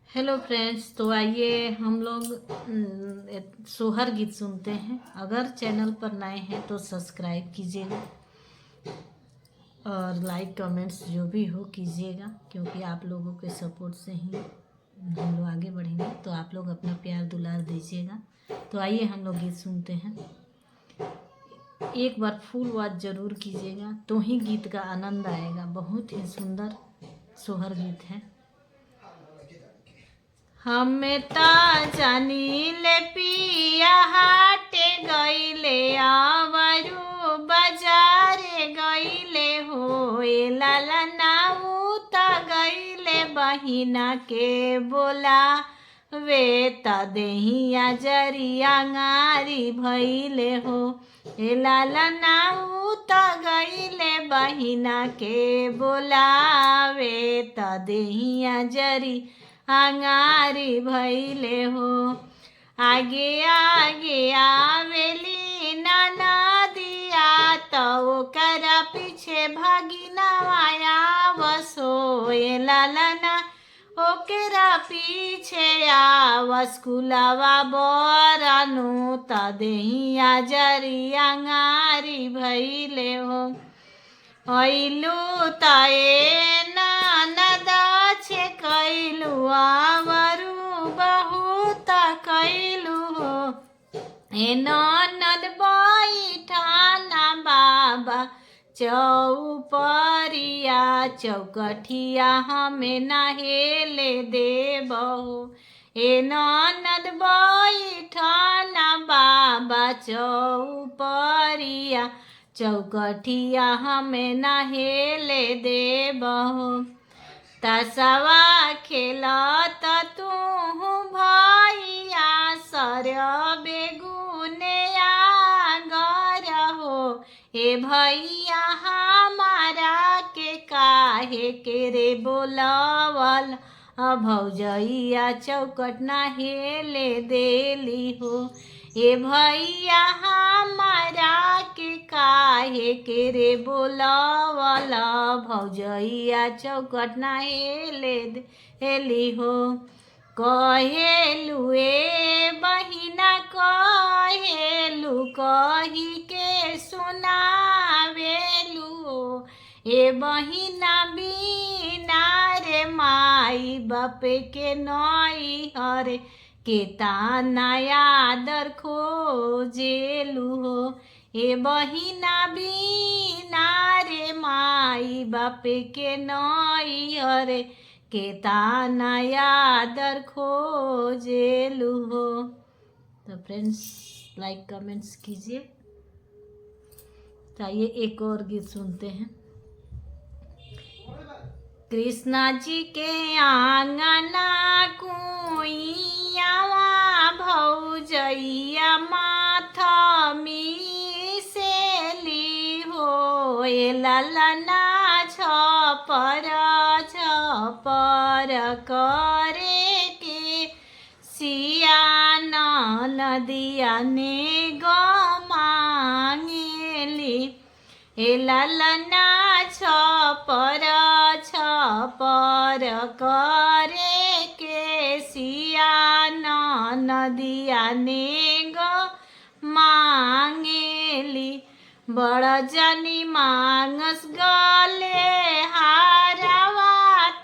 Hello friends, तो आइए हम लोग सोहर गीत सुनते हैं। अगर चैनल पर नए हैं तो सब्सक्राइब कीजिएगा और लाइक कमेंट्स जो भी हो कीजिएगा, क्योंकि आप लोगों के सपोर्ट से ही हम लोग आगे बढ़ेंगे। तो आप लोग अपना प्यार दुलार दीजिएगा। तो आइए हम लोग गीत सुनते हैं। एक बार फुल वॉच जरूर कीजिएगा, तो ही गीत का आनंद आएगा। बहुत ही सुंदर सोहर गीत है। हमें ता जानी ले पिया हाटे गईले आवरू बाजारे गईले हो लाला नाऊ ता गईले बहिना के बोला वे ता देहिया जरिया गारी भइले हो लाला नाऊ ता गईले बहिना के बोला वे ता देहिया जरी अंगारी भइले हो। आगे आगे आवेली नाना दिया तो ओकरा पीछे भगिना आया वसो लालना ओकरा पीछे आवस्कुलवा बरानु त देहिया जरी अंगारी भइले हो। ऐलू तए ननद छे कैलू आवरू बहुत कैलू हो ननद बैठाना बाबा चौपरिया चौकठिया हमें नहेले देबहो ननद बैठाना बाबा चौपरिया चौकठिया हमें नहेले देबहो। तसवा खेलत तू भैया सर बेगुने आगर हो भैया हमारा के काहे के रे बोलावल भौजैया चौकट नहेले देली हो भैया हमारा के काहे के रे बोलावल भौजैया चौकट नहेले देली हो। कहेलू बहिना कहेलू कही के सुनावेलू बहिना बिना रे माई बाप के नई हरे के ताना आदर खोजेलू हो बहिना बिना रे माई बाप के नई हरे के ताना आदर खोजेलू हो। तो फ्रेंड्स, लाइक कमेंट्स कीजिए। चाहिए एक और गीत सुनते हैं। कृष्णा जी के आंगना कुइया भौजैया माथा मिसेली हो ललना छपर छपर करे के सियान नदिया ने गमांगेली ललना छपर छपर करे के सियान नदिया ने मांगेली बड़ जनी मांगस गले हारवा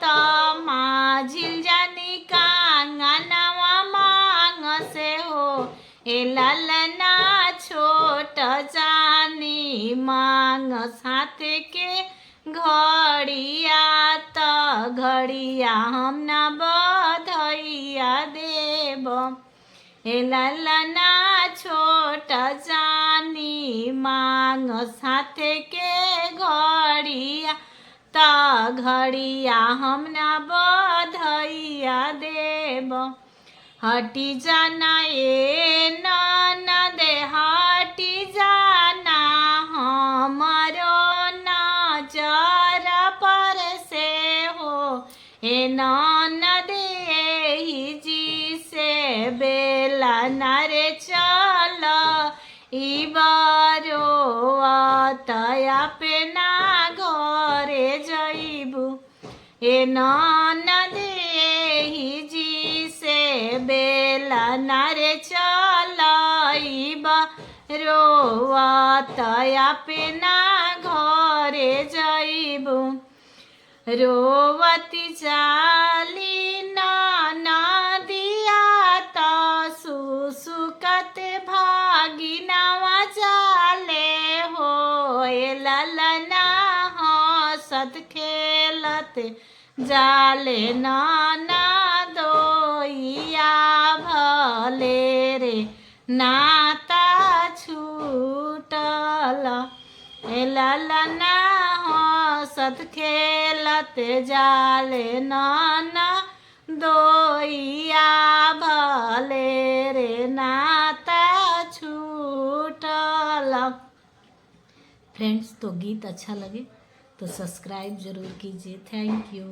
तो माझिल जनी कांगनवा मांगसे हो ललना छोट जानी मांग साथ के घड़िया त घड़िया हम ना बधैया देब ललना छोट जानी मांग साथ के घड़िया त घड़िया हम ना बधैया देब। हटी जाना ननद हटी जाना हमारो नजर पर से हो ननद ही जी से बेला नरे चल इबारो तया पे ना घरे जइबू ननद ही जी ना रे चलइबा रोवत अपना घरे जइबू रोवती जाली नदिया त सुसुकत भागिनवा जाले हो ललना हंसत खेलत जाले नाना दोइया भले रे नाता छूटल ललना हंसत खेलत जाले नाना दोइया भले रे नाता छूटल। फ्रेंड्स, तो गीत अच्छा लगे तो सब्सक्राइब ज़रूर कीजिए। Thank you.